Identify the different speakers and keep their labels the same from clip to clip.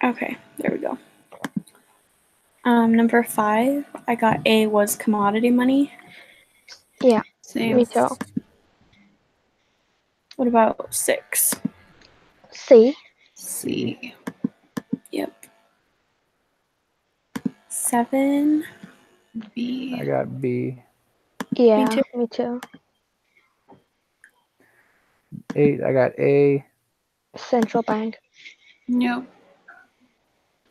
Speaker 1: Okay, there we go. Number 5, I got A was commodity money.
Speaker 2: Yeah,
Speaker 3: Same.
Speaker 2: me too.
Speaker 1: What about 6?
Speaker 2: C.
Speaker 3: C.
Speaker 1: Yep. 7.
Speaker 3: B.
Speaker 4: I got B.
Speaker 2: Yeah,
Speaker 1: too.
Speaker 2: me too.
Speaker 4: 8, I got A.
Speaker 2: Central bank.
Speaker 3: Yep.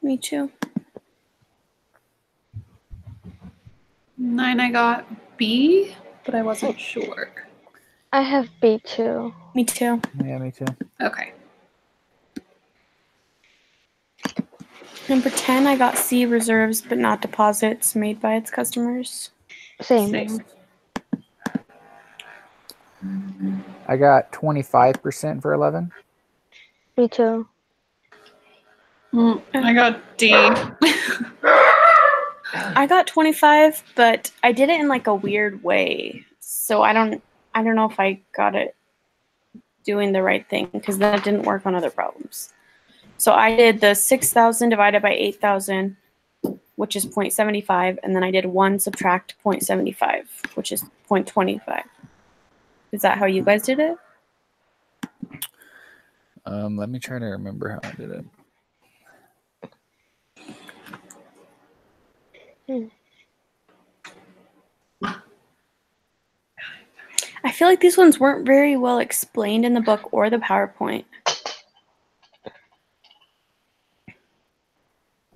Speaker 1: Me too.
Speaker 3: 9, I got B, but I wasn't sure.
Speaker 2: I have B too.
Speaker 1: Me too.
Speaker 4: Yeah, me too.
Speaker 3: Okay.
Speaker 1: Number 10, I got C, reserves but not deposits made by its customers.
Speaker 2: Same.
Speaker 4: I got 25% for 11.
Speaker 2: Me too.
Speaker 3: I got D.
Speaker 1: I got 25, but I did it in like a weird way. So I don't know if I got it doing the right thing because that didn't work on other problems. So I did the 6,000 divided by 8,000, which is 0.75, and then I did 1 subtract 0.75, which is 0.25. Is that how you guys did it?
Speaker 4: Let me try to remember how I did it.
Speaker 1: I feel like these ones weren't very well explained in the book or the PowerPoint.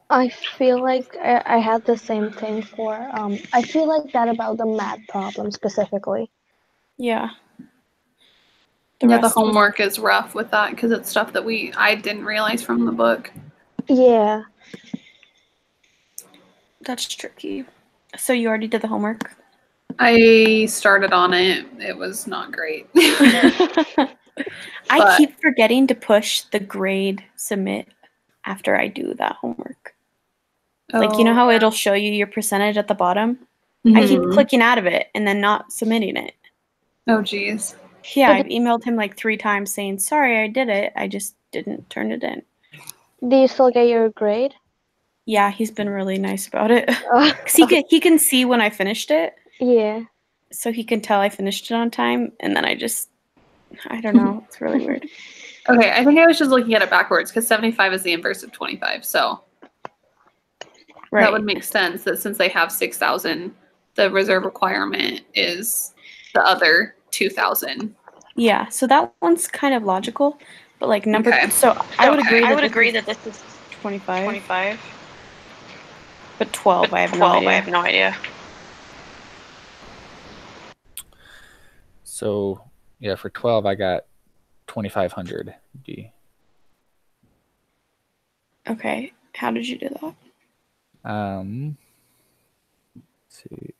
Speaker 2: I feel like I had the same thing for, I feel like that about the math problem specifically.
Speaker 1: Yeah.
Speaker 3: The homework is rough with that because it's stuff that I didn't realize from the book.
Speaker 2: Yeah.
Speaker 1: That's tricky. So you already did the homework?
Speaker 3: I started on it. It was not great.
Speaker 1: I keep forgetting to push the grade submit after I do that homework. Like, you know how it'll show you your percentage at the bottom? Mm-hmm. I keep clicking out of it and then not submitting it.
Speaker 3: Oh, geez.
Speaker 1: Yeah, I've emailed him like 3 times saying, sorry, I did it. I just didn't turn it in.
Speaker 2: Do you still get your grade?
Speaker 1: Yeah, he's been really nice about it. Because he can see when I finished it.
Speaker 2: Yeah.
Speaker 1: So he can tell I finished it on time. And then I don't know. It's really weird.
Speaker 3: Okay, I think I was just looking at it backwards because 75 is the inverse of 25. So that would make sense that since they have 6,000, the reserve requirement is the other 2,000.
Speaker 1: Yeah, so that one's kind of logical, but like so I would agree that this is 25. But 12, I have no idea.
Speaker 4: So yeah, for 12 I got 2,500 D.
Speaker 1: Okay, how did you do that?
Speaker 4: Let's see.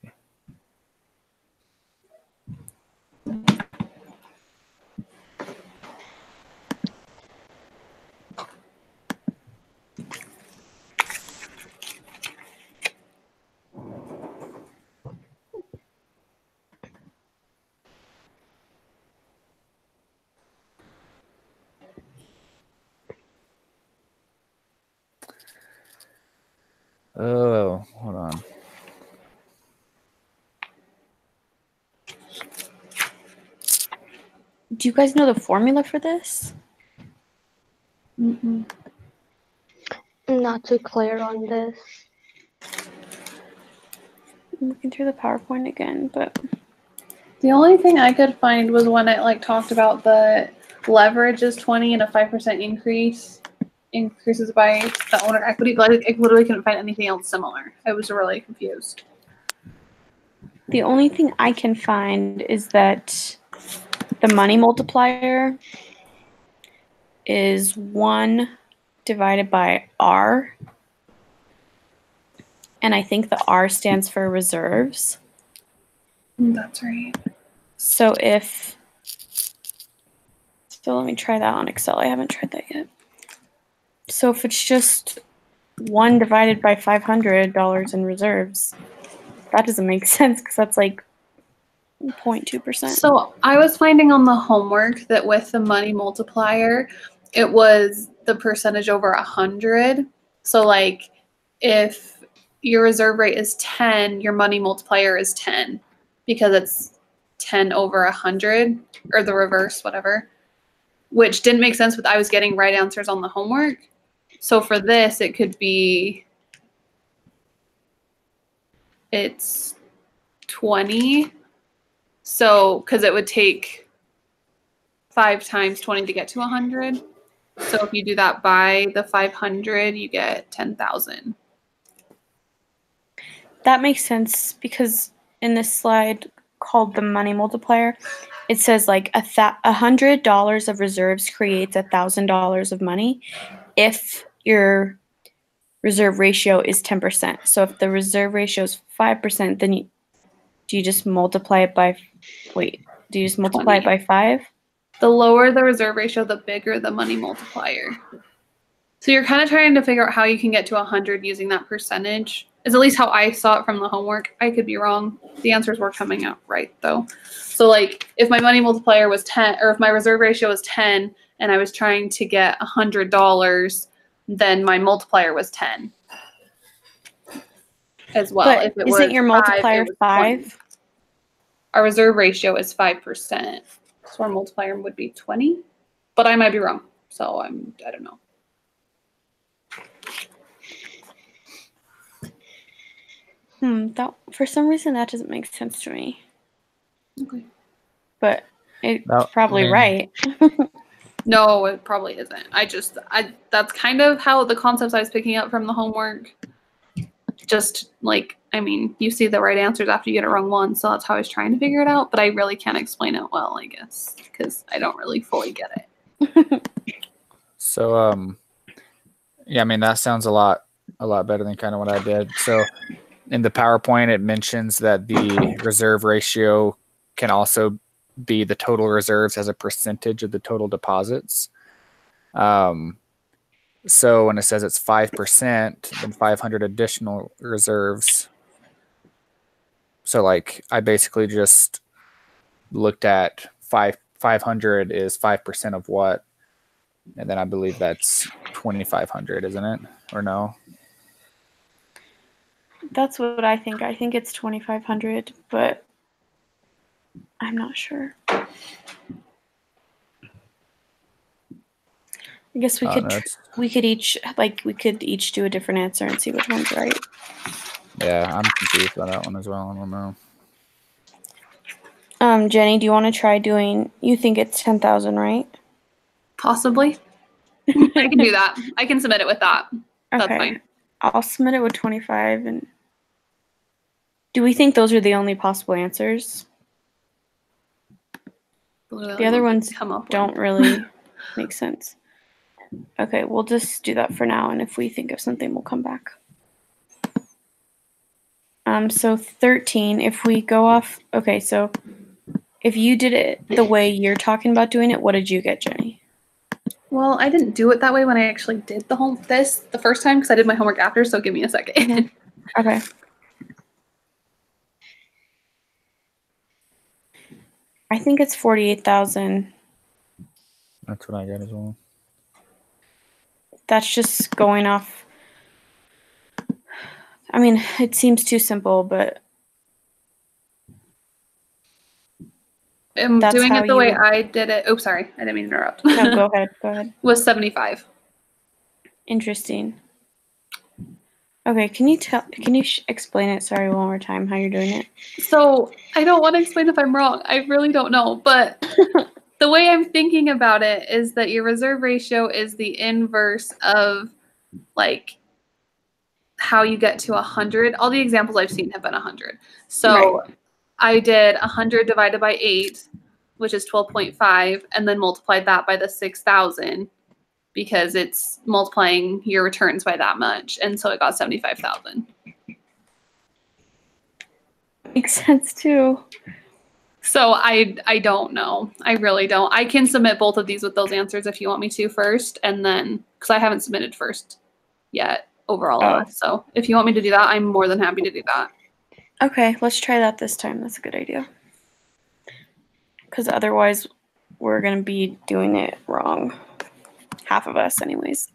Speaker 4: Oh, hold on.
Speaker 1: Do you guys know the formula for this?
Speaker 2: I'm not too clear on this.
Speaker 1: I'm looking through the PowerPoint again, but
Speaker 3: the only thing I could find was when it talked about the leverage is 20 and a 5% increases by the owner equity, but I literally couldn't find anything else similar. I was really confused.
Speaker 1: The only thing I can find is that the money multiplier is 1 divided by R. And I think the R stands for reserves.
Speaker 3: That's right.
Speaker 1: So let me try that on Excel. I haven't tried that yet. So if it's just 1 divided by $500 in reserves, that doesn't make sense because that's like 0.2%.
Speaker 3: So I was finding on the homework that with the money multiplier, it was the percentage over 100. So like if your reserve rate is 10, your money multiplier is 10 because it's 10 over 100 or the reverse, whatever, which didn't make sense, but I was getting right answers on the homework. So for this, it could be, it's 20. So, because it would take 5 times 20 to get to 100. So if you do that by the 500, you get 10,000.
Speaker 1: That makes sense because in this slide called the money multiplier, it says like $100 of reserves creates $1,000 of money if your reserve ratio is 10%. So if the reserve ratio is 5%, then do you just multiply it by, do you just multiply
Speaker 3: 20.
Speaker 1: it by 5?
Speaker 3: The lower the reserve ratio, the bigger the money multiplier. So you're kind of trying to figure out how you can get to 100 using that percentage. Is at least how I saw it from the homework. I could be wrong. The answers were coming out right though. So like if my money multiplier was 10, or if my reserve ratio was 10 and I was trying to get $100, then my multiplier was 10 as well.
Speaker 1: But
Speaker 3: if it
Speaker 1: isn't
Speaker 3: was
Speaker 1: your
Speaker 3: 5,
Speaker 1: multiplier
Speaker 3: it was
Speaker 1: 5?
Speaker 3: 20. Our reserve ratio is 5%. So our multiplier would be 20, but I might be wrong. So I don't know.
Speaker 1: That for some reason that doesn't make sense to me.
Speaker 3: Okay.
Speaker 1: But it's
Speaker 4: No,
Speaker 1: probably
Speaker 4: I mean-
Speaker 1: right.
Speaker 3: No, it probably isn't. That's kind of how the concepts I was picking up from the homework. Just like, I mean, you see the right answers after you get it wrong once, so that's how I was trying to figure it out, but I really can't explain it well, I guess, because I don't really fully get it.
Speaker 4: So, yeah, I mean, that sounds a lot better than kind of what I did. So in the PowerPoint, it mentions that the reserve ratio can also be the total reserves as a percentage of the total deposits. So when it says it's 5%, then 500 additional reserves. So like I basically just looked at 500 is 5% of what, and then I believe that's 2,500, isn't it? Or no?
Speaker 1: That's what I think. I think it's 2,500, but I'm not sure. I guess we could each do a different answer and see which one's right.
Speaker 4: Yeah, I'm confused by that one as well. I don't know.
Speaker 1: Jenny, do you want to try doing? You think it's 10,000, right?
Speaker 3: Possibly. I can do that. I can submit it with that. That's
Speaker 1: Okay.
Speaker 3: fine.
Speaker 1: I'll submit it with 25. And do we think those are the only possible answers? The other ones don't really make sense. Okay, we'll just do that for now, and if we think of something, we'll come back. So 13, if we go off, okay, so if you did it the way you're talking about doing it, what did you get, Jenny?
Speaker 3: Well, I didn't do it that way when I actually did the first time because I did my homework after, so give me a second.
Speaker 1: Okay. I think it's 48,000.
Speaker 4: That's what I got as well.
Speaker 1: That's just going off. I mean, it seems too simple, but
Speaker 3: I'm doing it the way I did it. Oh, sorry. I didn't mean to interrupt.
Speaker 1: No, go ahead. Go ahead.
Speaker 3: Was 75.
Speaker 1: Interesting. Okay, can you explain it, sorry, one more time, how you're doing it?
Speaker 3: So I don't want to explain if I'm wrong. I really don't know. But the way I'm thinking about it is that your reserve ratio is the inverse of like how you get to 100. All the examples I've seen have been 100. So right. I did 100 divided by 8, which is 12.5, and then multiplied that by the 6,000 because it's multiplying your returns by that much. And so it got 75,000.
Speaker 1: Makes sense too.
Speaker 3: So I don't know. I really don't. I can submit both of these with those answers if you want me to first, and then because I haven't submitted first yet overall.
Speaker 1: Oh.
Speaker 3: So if you want me to do that, I'm more than happy to do that.
Speaker 1: Okay, let's try that this time. That's a good idea. Because otherwise we're going to be doing it wrong. half of us anyways.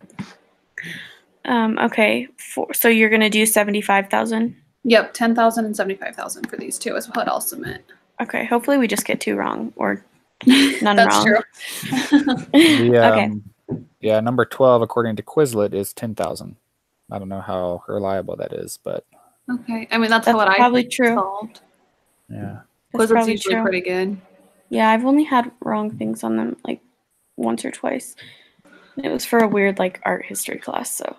Speaker 1: Okay, so you're gonna do 75,000?
Speaker 3: Yep, 10,000 and 75,000 for these two is what I'll submit.
Speaker 1: Okay, hopefully we just get 2 wrong or none
Speaker 3: That's
Speaker 1: wrong.
Speaker 3: true.
Speaker 1: Okay.
Speaker 4: Yeah, number 12 according to Quizlet is 10,000. I don't know how reliable that is, but
Speaker 3: Okay, I mean that's
Speaker 1: That's
Speaker 3: what I
Speaker 1: probably true.
Speaker 3: solved.
Speaker 4: yeah.
Speaker 1: That's
Speaker 3: Quizlet's
Speaker 1: probably
Speaker 3: usually
Speaker 1: true.
Speaker 3: pretty good.
Speaker 1: Yeah, I've only had wrong things on them like once or twice. It was for a weird like art history class, so.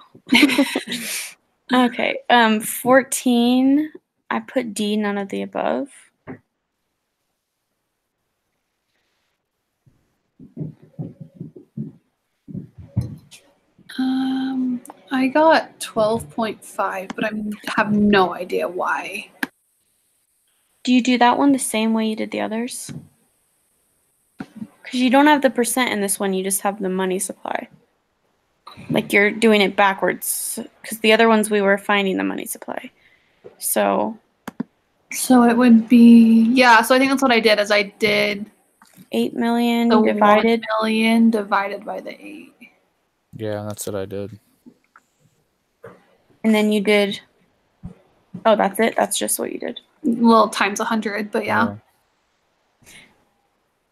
Speaker 1: Okay, 14, I put D, none of the above.
Speaker 3: I got 12.5, but I have no idea why.
Speaker 1: Do you do that one the same way you did the others? Because you don't have the percent in this one, you just have the money supply. Like you're doing it backwards, because the other ones we were finding the money supply. So
Speaker 3: it would be, yeah, so I think that's what I did, is I did
Speaker 1: 8 million
Speaker 3: the
Speaker 1: divided.
Speaker 3: 1 million divided by the 8.
Speaker 4: Yeah, that's what I did.
Speaker 1: And then you did, oh, that's it? That's just what you did.
Speaker 3: Well, times 100, but yeah.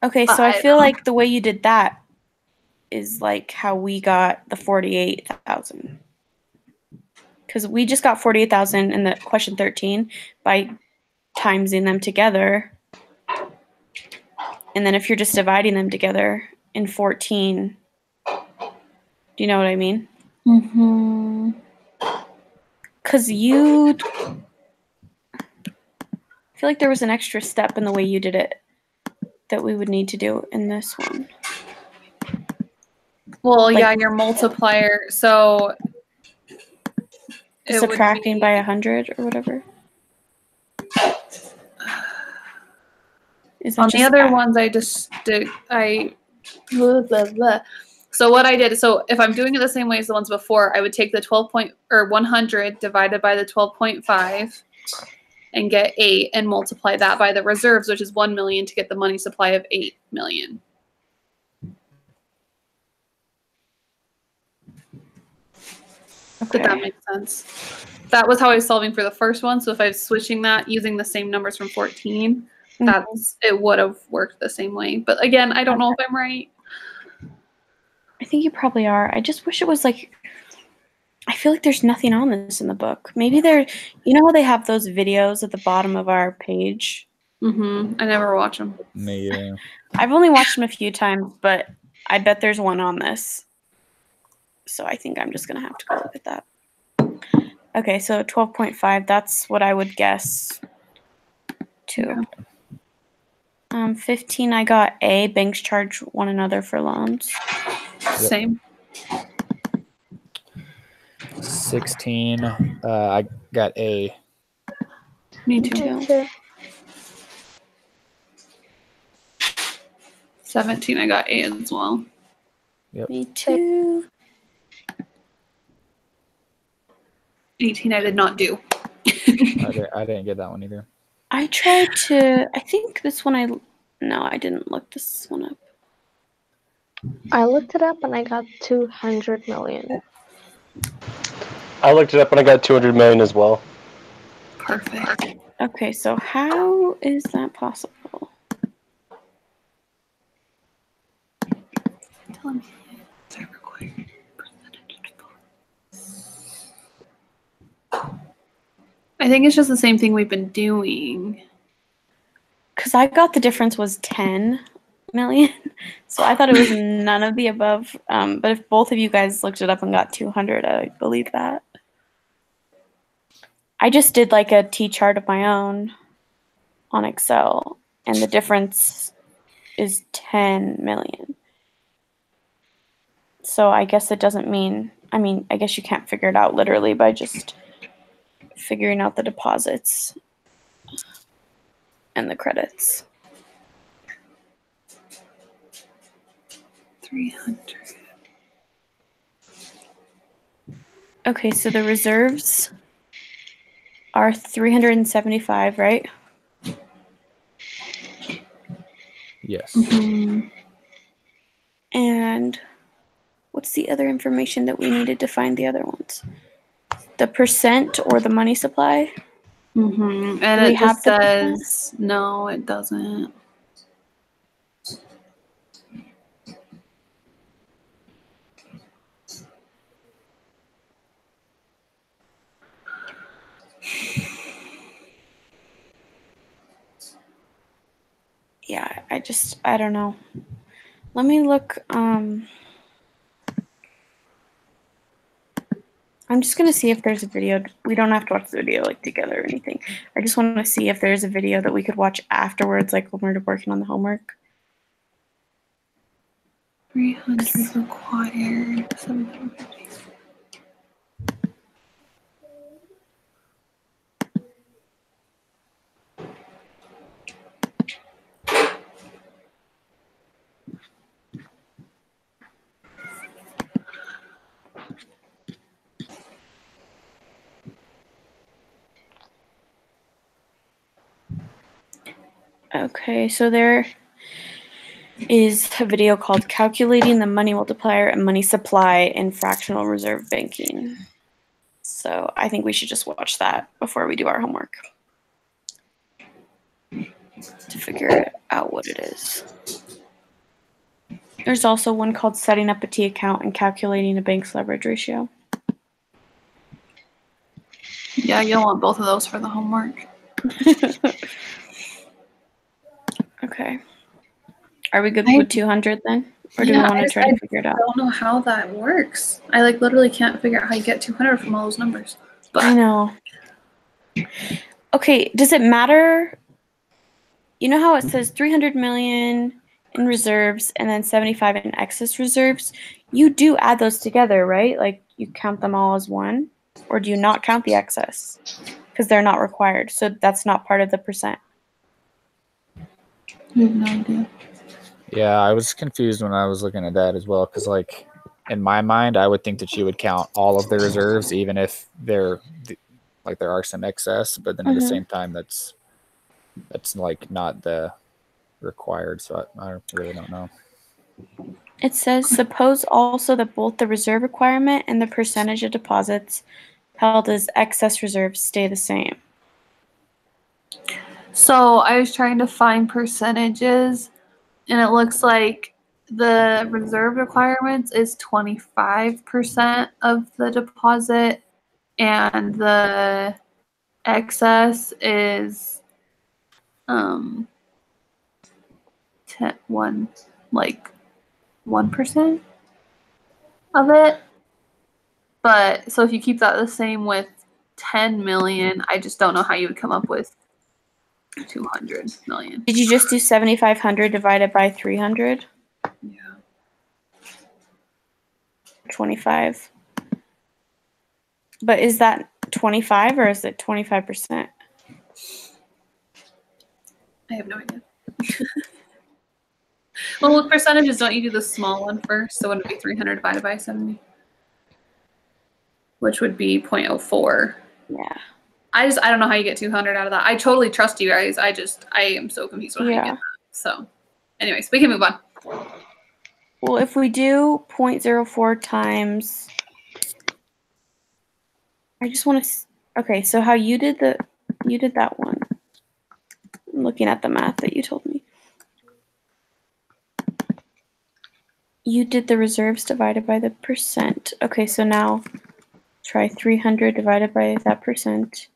Speaker 1: Okay, so I feel like the way you did that is like how we got the 48,000. Because we just got 48,000 in the question 13 by timesing them together. And then if you're just dividing them together in 14, do you know what I mean?
Speaker 3: Mm-hmm.
Speaker 1: Because I feel like there was an extra step in the way you did it that we would need to do in this one.
Speaker 3: Well,
Speaker 1: Like-
Speaker 3: yeah, your multiplier, so it would
Speaker 1: Subtracting
Speaker 3: be,
Speaker 1: by 100 or whatever. Is that
Speaker 3: on the
Speaker 1: just
Speaker 3: other ones, I just did, blah, blah, blah. So what I did, so if I'm doing it the same way as the ones before, I would take the 100 divided by the 12.5 and get 8 and multiply that by the reserves, which is 1 million, to get the money supply of 8 million.
Speaker 1: Okay.
Speaker 3: Did that make sense? That was how I was solving for the first one. So if I was switching that using the same numbers from 14, it would have worked the same way. But again, I don't know if I'm right.
Speaker 1: I think you probably are. I just wish it was like, I feel like there's nothing on this in the book. Maybe you know how they have those videos at the bottom of our page?
Speaker 3: Mm-hmm. I never watch them.
Speaker 4: Yeah.
Speaker 1: I've only watched them a few times, but I bet there's one on this. So I think I'm just going to have to go look at that. Okay, so 12.5, that's what I would guess too. 15, I got A, banks charge one another for loans.
Speaker 3: Same.
Speaker 4: 16, I got A.
Speaker 3: Me too.
Speaker 2: Me too.
Speaker 3: 17, I got A as well.
Speaker 4: Yep.
Speaker 1: Me too.
Speaker 3: 18, I did not do.
Speaker 4: I didn't get that one either.
Speaker 1: I tried to, I think this one no, I didn't look this one up.
Speaker 2: I looked it up and I got 200 million.
Speaker 5: I looked it up and I got 200 million as well.
Speaker 3: Perfect.
Speaker 1: Okay, so how is that possible?
Speaker 3: Tell me. Is that required? I think it's just the same thing we've been doing.
Speaker 1: Because I got the difference was 10 million. So I thought it was none of the above. But if both of you guys looked it up and got 200, I believe that. I just did like a T-chart of my own on Excel. And the difference is 10 million. So I guess it doesn't mean, I guess you can't figure it out literally by just figuring out the deposits and the credits.
Speaker 3: 300.
Speaker 1: Okay, so the reserves are 375, right?
Speaker 4: Yes.
Speaker 3: Mm-hmm.
Speaker 1: And what's the other information that we needed to find the other ones? The percent or the money supply?
Speaker 3: And
Speaker 1: Do we
Speaker 3: it just
Speaker 1: have the percent?
Speaker 3: says, no, it doesn't.
Speaker 1: Yeah, I don't know. Let me look. I'm just gonna see if there's a video. We don't have to watch the video like together or anything. I just want to see if there's a video that we could watch afterwards, like when we're working on the homework.
Speaker 3: 300 required. 750.
Speaker 1: Okay, so there is a video called Calculating the Money Multiplier and Money Supply in Fractional Reserve Banking. So I think we should just watch that before we do our homework to figure out what it is. There's also one called Setting Up a T Account and Calculating a Bank's Leverage Ratio.
Speaker 3: Yeah, you'll want both of those for the homework.
Speaker 1: Okay. Are we good with 200 then? Or do we want to try to figure it out?
Speaker 3: I don't know how that works. I literally can't figure out how you get 200 from all those numbers. But
Speaker 1: I know. Okay, does it matter? You know how it says 300 million in reserves and then 75 in excess reserves? You do add those together, right? Like you count them all as one? Or do you not count the excess? Because they're not required. So that's not part of the percent.
Speaker 3: I have no idea.
Speaker 4: Yeah, I was confused when I was looking at that as well, because like in my mind, I would think that you would count all of the reserves, even if there are some excess. But then at the same time, that's like not the required. So I really don't know.
Speaker 1: It says, suppose also that both the reserve requirement and the percentage of deposits held as excess reserves stay the same.
Speaker 3: So I was trying to find percentages, and it looks like the reserve requirements is 25% of the deposit, and the excess is 1% of it. But so if you keep that the same with 10 million, I just don't know how you would come up with 200 million.
Speaker 1: Did you just do 7,500 divided by 300?
Speaker 3: Yeah.
Speaker 1: 25. But is that 25 or is it 25%?
Speaker 3: I have no idea. Well, with percentages, don't you do the small one first? So wouldn't it be 300 divided by 70? Which would be 0.04.
Speaker 1: Yeah.
Speaker 3: I don't know how you get 200 out of that. I totally trust you guys. I am so confused on how you get that. So anyways, we can move on.
Speaker 1: Well, if we do 0.04 times, I just want to, okay, so how you did that one. I'm looking at the math that you told me. You did the reserves divided by the percent. Okay, so now try 300 divided by that percent.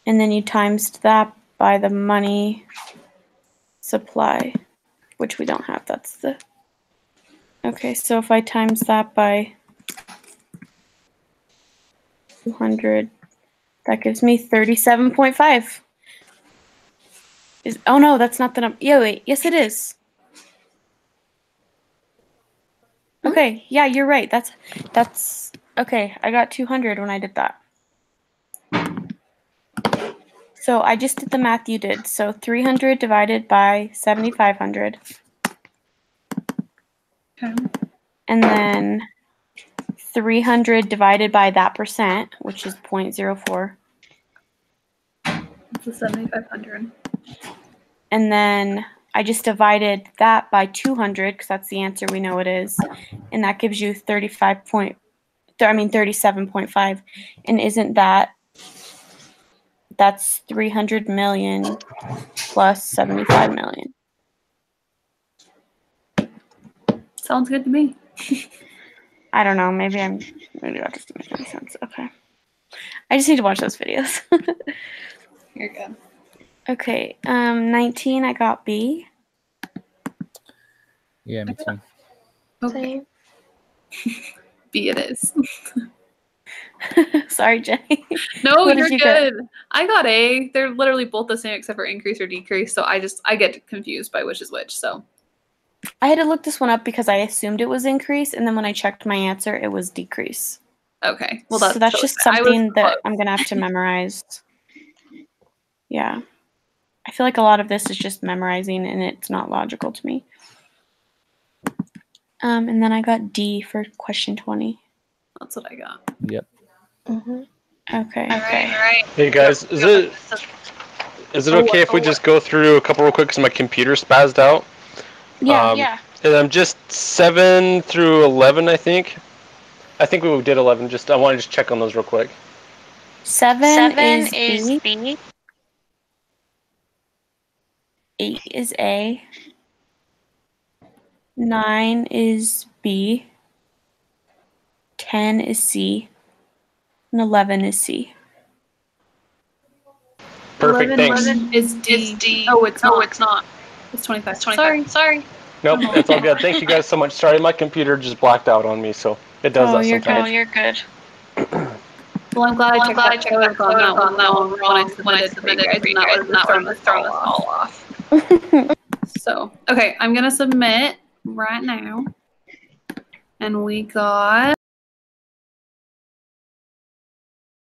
Speaker 1: And then you times that by the money supply, which we don't have. That's the... Okay, so if I times that by 200, that gives me 37.5. Oh no, that's not the number. Yeah, wait. Yes, it is. Okay, yeah, you're right. That's okay. I got 200 when I did that. So I just did the math you did. So 300 divided by 7,500.
Speaker 3: Okay.
Speaker 1: And then 300 divided by that percent, which is 0.04.
Speaker 3: It's a 7,500.
Speaker 1: And then I just divided that by 200 because that's the answer we know it is, and that gives you 37.5. And isn't that's 300 million plus 75 million?
Speaker 3: Sounds good to me.
Speaker 1: I don't know. Maybe that doesn't make any sense. Okay. I just need to watch those videos.
Speaker 3: You're good.
Speaker 1: Okay. 19. I got B.
Speaker 4: Yeah, me too.
Speaker 3: Okay. B it is.
Speaker 1: Sorry, Jenny.
Speaker 3: No,
Speaker 1: What
Speaker 3: you're
Speaker 1: did you get?
Speaker 3: good. I got A. They're literally both the same except for increase or decrease. So I get confused by which is which. So
Speaker 1: I had to look this one up because I assumed it was increase, and then when I checked my answer, it was decrease.
Speaker 3: okay. Well,
Speaker 1: So that's just something that I'm gonna have to memorize. Yeah. I feel like a lot of this is just memorizing, and it's not logical to me. And then I got D for question 20.
Speaker 3: That's what I got.
Speaker 4: Yep.
Speaker 2: Mm-hmm.
Speaker 1: Okay.
Speaker 3: All right.
Speaker 5: Hey guys, is it okay if we just go through a couple real quick because my computer spazzed out?
Speaker 1: Yeah.
Speaker 5: And I'm just 7 through 11, I think. I think we did 11. I want to just check on those real quick.
Speaker 1: 7 is B. 8 is A. 9 is B. 10 is C. And 11 is C.
Speaker 5: Perfect, thanks.
Speaker 3: 11 is D. Oh, it's not. It's 25. Sorry.
Speaker 5: Nope, it's all good. Thank you guys so much. Sorry, my computer just blacked out on me, so it does that sometimes.
Speaker 1: You're good.
Speaker 3: Well, I'm glad I checked that on that one when I submitted it for you guys, and that would have thrown us all off. So, okay, I'm going to submit right now. And we got